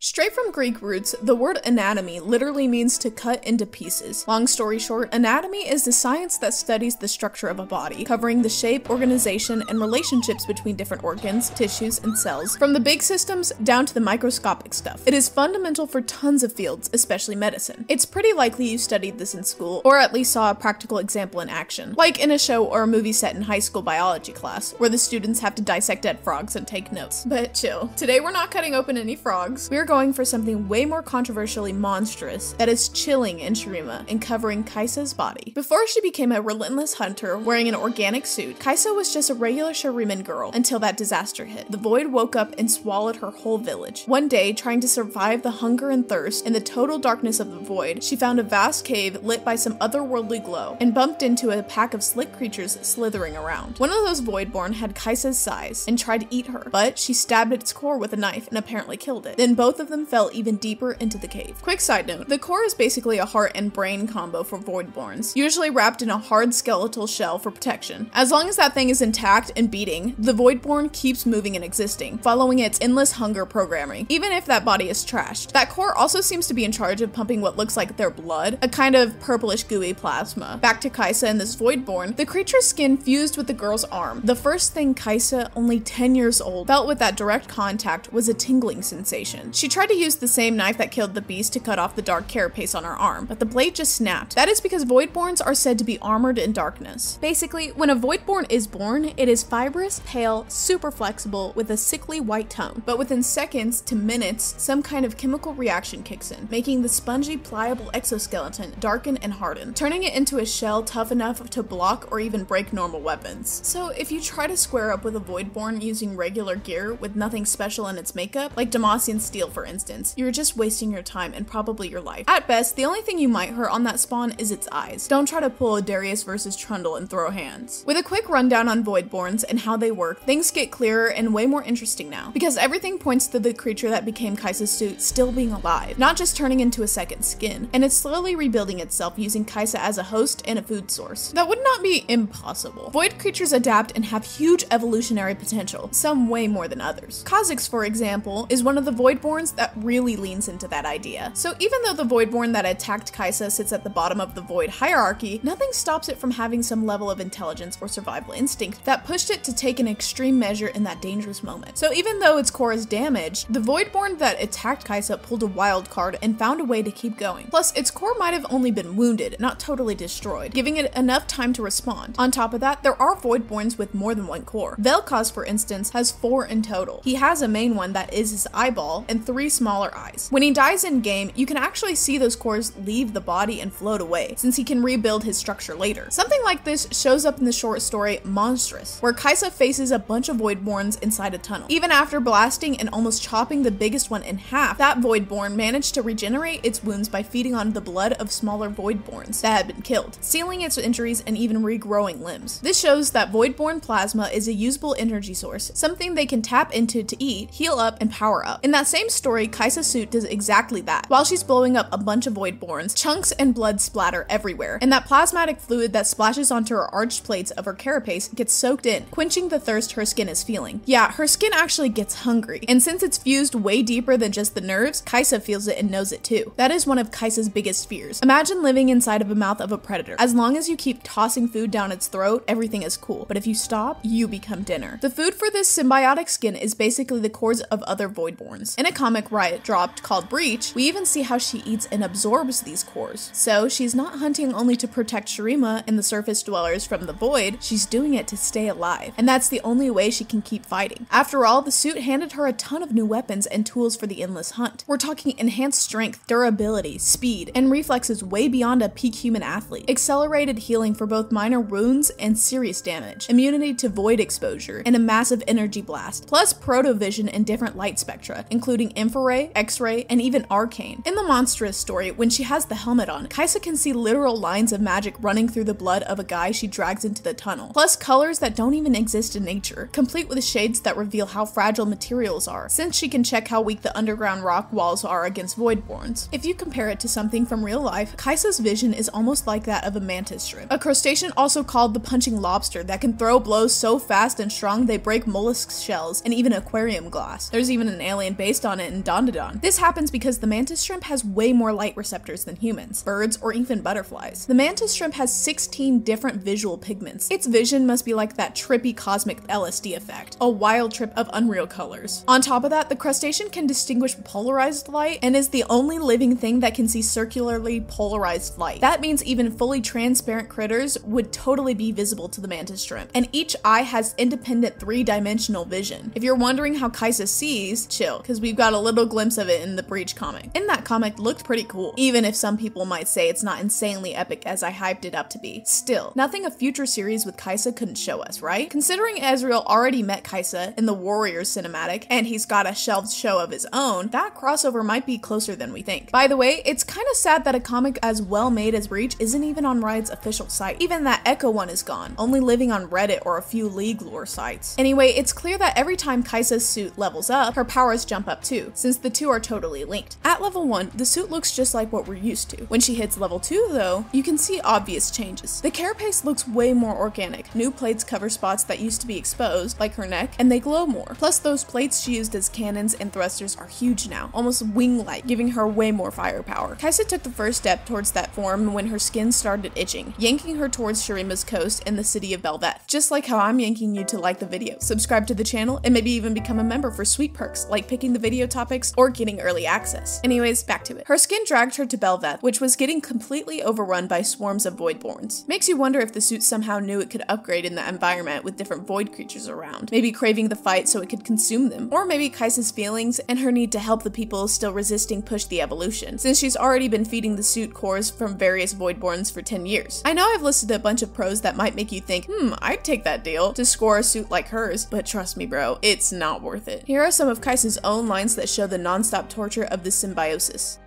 Straight from Greek roots, the word anatomy literally means to cut into pieces. Long story short, anatomy is the science that studies the structure of a body, covering the shape, organization, and relationships between different organs, tissues, and cells, from the big systems down to the microscopic stuff. It is fundamental for tons of fields, especially medicine. It's pretty likely you studied this in school, or at least saw a practical example in action, like in a show or a movie set in high school biology class, where the students have to dissect dead frogs and take notes. But chill. Today we're not cutting open any frogs. We're going for something way more controversially monstrous that is chilling in Shurima and covering Kaisa's body. Before she became a relentless hunter wearing an organic suit, Kaisa was just a regular Shuriman girl until that disaster hit. The void woke up and swallowed her whole village. One day, trying to survive the hunger and thirst in the total darkness of the void, she found a vast cave lit by some otherworldly glow and bumped into a pack of slick creatures slithering around. One of those voidborn had Kaisa's size and tried to eat her, but she stabbed its core with a knife and apparently killed it. Then both of them fell even deeper into the cave. Quick side note, the core is basically a heart and brain combo for voidborns, usually wrapped in a hard skeletal shell for protection. As long as that thing is intact and beating, the voidborn keeps moving and existing, following its endless hunger programming, even if that body is trashed. That core also seems to be in charge of pumping what looks like their blood, a kind of purplish gooey plasma. Back to Kaisa and this voidborn, the creature's skin fused with the girl's arm. The first thing Kaisa, only 10 years old, felt with that direct contact was a tingling sensation. She tried to use the same knife that killed the beast to cut off the dark carapace on her arm, but the blade just snapped. That is because voidborns are said to be armored in darkness. Basically, when a voidborn is born, it is fibrous, pale, super flexible, with a sickly white tone. But within seconds to minutes, some kind of chemical reaction kicks in, making the spongy, pliable exoskeleton darken and harden, turning it into a shell tough enough to block or even break normal weapons. So if you try to square up with a voidborn using regular gear with nothing special in its makeup, like Demacian steel for instance, you're just wasting your time and probably your life. At best, the only thing you might hurt on that spawn is its eyes. Don't try to pull a Darius versus Trundle and throw hands. With a quick rundown on voidborns and how they work, things get clearer and way more interesting now, because everything points to the creature that became Kaisa's suit still being alive, not just turning into a second skin, and it's slowly rebuilding itself using Kaisa as a host and a food source. That would not be impossible. Void creatures adapt and have huge evolutionary potential, some way more than others. Kha'Zix, for example, is one of the voidborns that really leans into that idea. So even though the voidborn that attacked Kaisa sits at the bottom of the void hierarchy, nothing stops it from having some level of intelligence or survival instinct that pushed it to take an extreme measure in that dangerous moment. So even though its core is damaged, the voidborn that attacked Kaisa pulled a wild card and found a way to keep going. Plus, its core might have only been wounded, not totally destroyed, giving it enough time to respond. On top of that, there are voidborns with more than one core. Vel'Koz, for instance, has 4 in total. He has a main one that is his eyeball and 3 smaller eyes. When he dies in game, you can actually see those cores leave the body and float away, since he can rebuild his structure later. Something like this shows up in the short story Monstrous, where Kaisa faces a bunch of voidborns inside a tunnel. Even after blasting and almost chopping the biggest one in half, that voidborn managed to regenerate its wounds by feeding on the blood of smaller voidborns that had been killed, sealing its injuries and even regrowing limbs. This shows that voidborn plasma is a usable energy source, something they can tap into to eat, heal up, and power up. In that same story, Kaisa's suit does exactly that. While she's blowing up a bunch of voidborns, chunks and blood splatter everywhere, and that plasmatic fluid that splashes onto her arched plates of her carapace gets soaked in, quenching the thirst her skin is feeling. Yeah, her skin actually gets hungry, and since it's fused way deeper than just the nerves, Kaisa feels it and knows it too. That is one of Kaisa's biggest fears. Imagine living inside of the mouth of a predator. As long as you keep tossing food down its throat, everything is cool, but if you stop, you become dinner. The food for this symbiotic skin is basically the cores of other voidborns. In a comic Riot dropped called Breach, we even see how she eats and absorbs these cores. So she's not hunting only to protect Shurima and the surface dwellers from the void, she's doing it to stay alive. And that's the only way she can keep fighting. After all, the suit handed her a ton of new weapons and tools for the endless hunt. We're talking enhanced strength, durability, speed, and reflexes way beyond a peak human athlete, accelerated healing for both minor wounds and serious damage, immunity to void exposure, and a massive energy blast, plus protovision and different light spectra, including infrared, x-ray, and even arcane. In the Monstrous story, when she has the helmet on, Kaisa can see literal lines of magic running through the blood of a guy she drags into the tunnel, plus colors that don't even exist in nature, complete with shades that reveal how fragile materials are, since she can check how weak the underground rock walls are against voidborns. If you compare it to something from real life, Kaisa's vision is almost like that of a mantis shrimp, a crustacean also called the punching lobster that can throw blows so fast and strong they break mollusk shells and even aquarium glass. There's even an alien based on it and Dondodon. This happens because the mantis shrimp has way more light receptors than humans, birds, or even butterflies. The mantis shrimp has 16 different visual pigments. Its vision must be like that trippy cosmic LSD effect, a wild trip of unreal colors. On top of that, the crustacean can distinguish polarized light and is the only living thing that can see circularly polarized light. That means even fully transparent critters would totally be visible to the mantis shrimp, and each eye has independent 3-dimensional vision. If you're wondering how Kaisa sees, chill, because we've got a little glimpse of it in the Breach comic. And that comic looked pretty cool, even if some people might say it's not insanely epic as I hyped it up to be. Still, nothing a future series with Kaisa couldn't show us, right? Considering Ezreal already met Kaisa in the Warriors cinematic, and he's got a shelved show of his own, that crossover might be closer than we think. By the way, it's kind of sad that a comic as well made as Breach isn't even on Riot's official site. Even that Echo one is gone, only living on Reddit or a few League lore sites. Anyway, it's clear that every time Kaisa's suit levels up, her powers jump up too, since the two are totally linked. At level 1, the suit looks just like what we're used to. When she hits level 2 though, you can see obvious changes. The carapace looks way more organic. New plates cover spots that used to be exposed, like her neck, and they glow more. Plus those plates she used as cannons and thrusters are huge now, almost wing-like, giving her way more firepower. Kaisa took the first step towards that form when her skin started itching, yanking her towards Shurima's coast in the city of Belveth, just like how I'm yanking you to like the video, subscribe to the channel, and maybe even become a member for sweet perks like picking the video topics or getting early access. Anyways, back to it. Her skin dragged her to Belveth, which was getting completely overrun by swarms of Voidborns. Makes you wonder if the suit somehow knew it could upgrade in the environment with different Void creatures around, maybe craving the fight so it could consume them, or maybe Kaisa's feelings and her need to help the people still resisting push the evolution, since she's already been feeding the suit cores from various Voidborns for 10 years. I know I've listed a bunch of pros that might make you think, I'd take that deal to score a suit like hers, but trust me bro, it's not worth it. Here are some of Kaisa's own lines that show the non-stop torture of this symbiosis.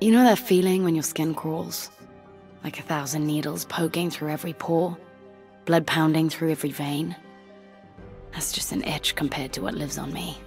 You know that feeling when your skin crawls? Like 1,000 needles poking through every pore, blood pounding through every vein? That's just an itch compared to what lives on me.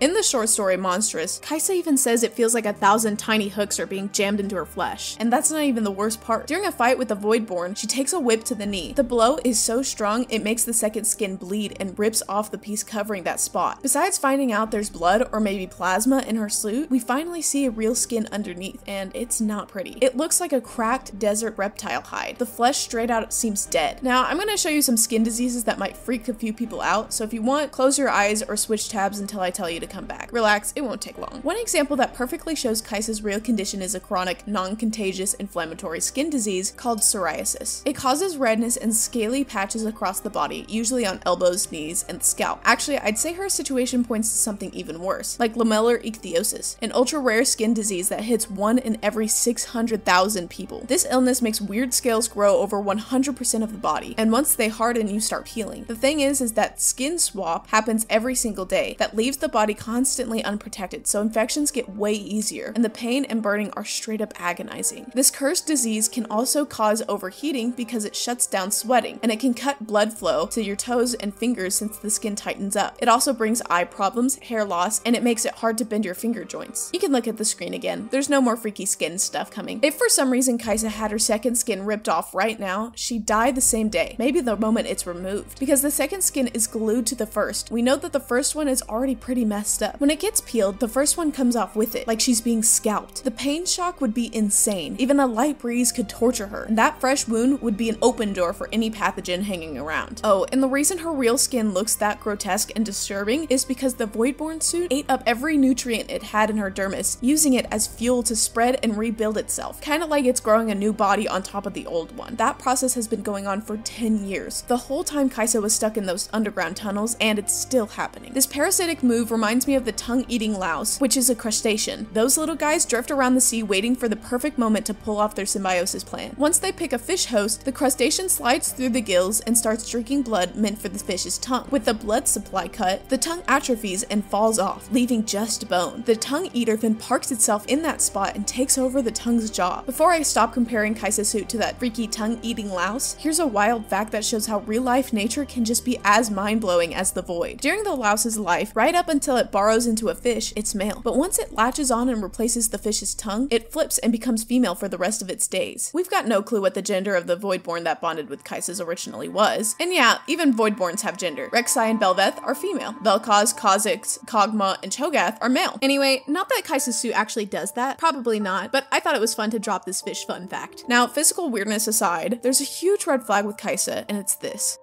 In the short story Monstrous, Kaisa even says it feels like 1,000 tiny hooks are being jammed into her flesh. And that's not even the worst part. During a fight with the Voidborn, she takes a whip to the knee. The blow is so strong it makes the second skin bleed and rips off the piece covering that spot. Besides finding out there's blood or maybe plasma in her suit, we finally see a real skin underneath, and it's not pretty. It looks like a cracked desert reptile hide. The flesh straight out seems dead. Now, I'm gonna show you some skin diseases that might freak a few people out, so if you want, close your eyes or switch tabs until I tell you to come back. Relax, it won't take long. One example that perfectly shows Kaisa's real condition is a chronic, non-contagious inflammatory skin disease called psoriasis. It causes redness and scaly patches across the body, usually on elbows, knees, and the scalp. Actually, I'd say her situation points to something even worse, like lamellar ichthyosis, an ultra-rare skin disease that hits 1 in every 600,000 people. This illness makes weird scales grow over 100% of the body, and once they harden, you start peeling. The thing is that skin swap happens every single day that leaves the body constantly unprotected, so infections get way easier, and the pain and burning are straight up agonizing. This cursed disease can also cause overheating because it shuts down sweating, and it can cut blood flow to your toes and fingers since the skin tightens up. It also brings eye problems, hair loss, and it makes it hard to bend your finger joints. You can look at the screen again. There's no more freaky skin stuff coming. If for some reason Kaisa had her second skin ripped off right now, she'd die the same day, maybe the moment it's removed, because the second skin is glued to the first. We know that the first one is already pretty messed up. When it gets peeled, the first one comes off with it, like she's being scalped. The pain shock would be insane. Even a light breeze could torture her, and that fresh wound would be an open door for any pathogen hanging around. Oh, and the reason her real skin looks that grotesque and disturbing is because the Voidborn suit ate up every nutrient it had in her dermis, using it as fuel to spread and rebuild itself, kind of like it's growing a new body on top of the old one. That process has been going on for 10 years. The whole time Kaisa was stuck in those underground tunnels, and it's still happening. This parasitic move reminds me of the tongue-eating louse, which is a crustacean. Those little guys drift around the sea waiting for the perfect moment to pull off their symbiosis plan. Once they pick a fish host, the crustacean slides through the gills and starts drinking blood meant for the fish's tongue. With the blood supply cut, the tongue atrophies and falls off, leaving just bone. The tongue eater then parks itself in that spot and takes over the tongue's jaw. Before I stop comparing Kaisa's suit to that freaky tongue-eating louse, here's a wild fact that shows how real-life nature can just be as mind-blowing as the Void. During the louse's life, right up until it burrows into a fish, it's male. But once it latches on and replaces the fish's tongue, it flips and becomes female for the rest of its days. We've got no clue what the gender of the Voidborn that bonded with Kai'Sa's originally was. And yeah, even Voidborns have gender. Rek'Sai and Belveth are female. Vel'Koz, Kha'Zix, Kog'Maw, and Cho'Gath are male. Anyway, not that Kai'Sa's suit actually does that, probably not, but I thought it was fun to drop this fish fun fact. Now, physical weirdness aside, there's a huge red flag with Kai'Sa, and it's this.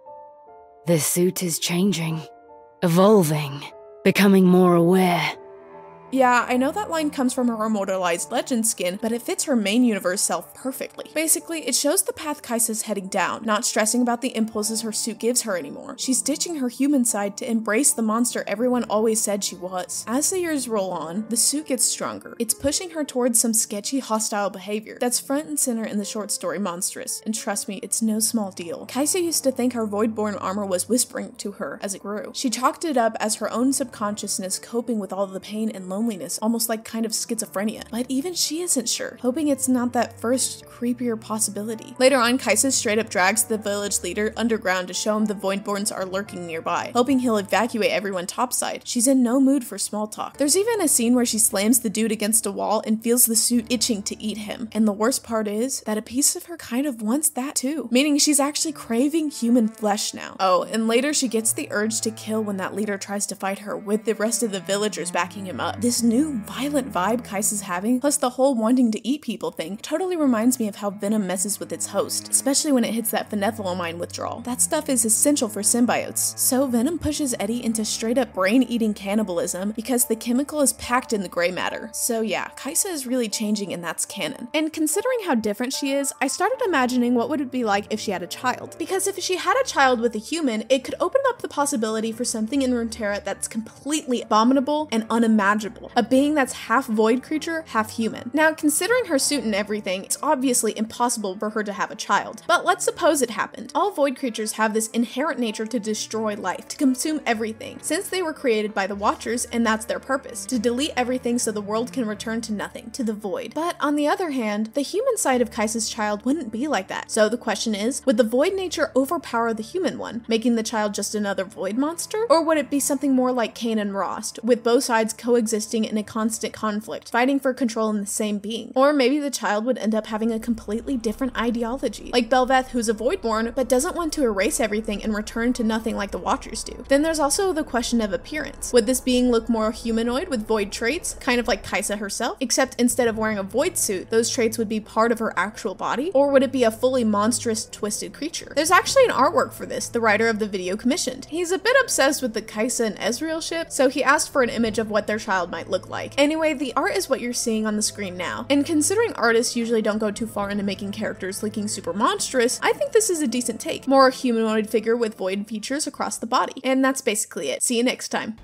The suit is changing, evolving, becoming more aware. Yeah, I know that line comes from her immortalized legend skin, but it fits her main universe self perfectly. Basically, it shows the path Kai'Sa's heading down, not stressing about the impulses her suit gives her anymore. She's ditching her human side to embrace the monster everyone always said she was. As the years roll on, the suit gets stronger. It's pushing her towards some sketchy, hostile behavior that's front and center in the short story Monstrous, and trust me, it's no small deal. Kai'Sa used to think her Voidborn armor was whispering to her as it grew. She chalked it up as her own subconsciousness coping with all the pain and loneliness, almost like kind of schizophrenia. But even she isn't sure, hoping it's not that first, creepier possibility. Later on, Kai'Sa straight up drags the village leader underground to show him the Voidborns are lurking nearby, hoping he'll evacuate everyone topside. She's in no mood for small talk. There's even a scene where she slams the dude against a wall and feels the suit itching to eat him. And the worst part is that a piece of her kind of wants that too, meaning she's actually craving human flesh now. Oh, and later she gets the urge to kill when that leader tries to fight her with the rest of the villagers backing him up. This new violent vibe Kai'Sa's having, plus the whole wanting to eat people thing, totally reminds me of how venom messes with its host, especially when it hits that phenethylamine withdrawal. That stuff is essential for symbiotes. So venom pushes Eddie into straight up brain-eating cannibalism because the chemical is packed in the gray matter. So yeah, Kai'Sa is really changing, and that's canon. And considering how different she is, I started imagining what would it be like if she had a child. Because if she had a child with a human, it could open up the possibility for something in Runeterra that's completely abominable and unimaginable. A being that's half void creature, half human. Now, considering her suit and everything, it's obviously impossible for her to have a child. But let's suppose it happened. All void creatures have this inherent nature to destroy life, to consume everything, since they were created by the Watchers, and that's their purpose, to delete everything so the world can return to nothing, to the void. But on the other hand, the human side of Kai'Sa's child wouldn't be like that. So the question is, would the void nature overpower the human one, making the child just another void monster? Or would it be something more like Cain and Rost, with both sides coexisting in a constant conflict, fighting for control in the same being? Or maybe the child would end up having a completely different ideology, like Belveth, who's a Voidborn, but doesn't want to erase everything and return to nothing like the Watchers do. Then there's also the question of appearance. Would this being look more humanoid with void traits, kind of like Kai'Sa herself, except instead of wearing a void suit, those traits would be part of her actual body? Or would it be a fully monstrous, twisted creature? There's actually an artwork for this, the writer of the video commissioned. He's a bit obsessed with the Kai'Sa and Ezreal ship, so he asked for an image of what their child might look like. Anyway, the art is what you're seeing on the screen now. And considering artists usually don't go too far into making characters looking super monstrous, I think this is a decent take. More humanoid figure with void features across the body. And that's basically it. See you next time.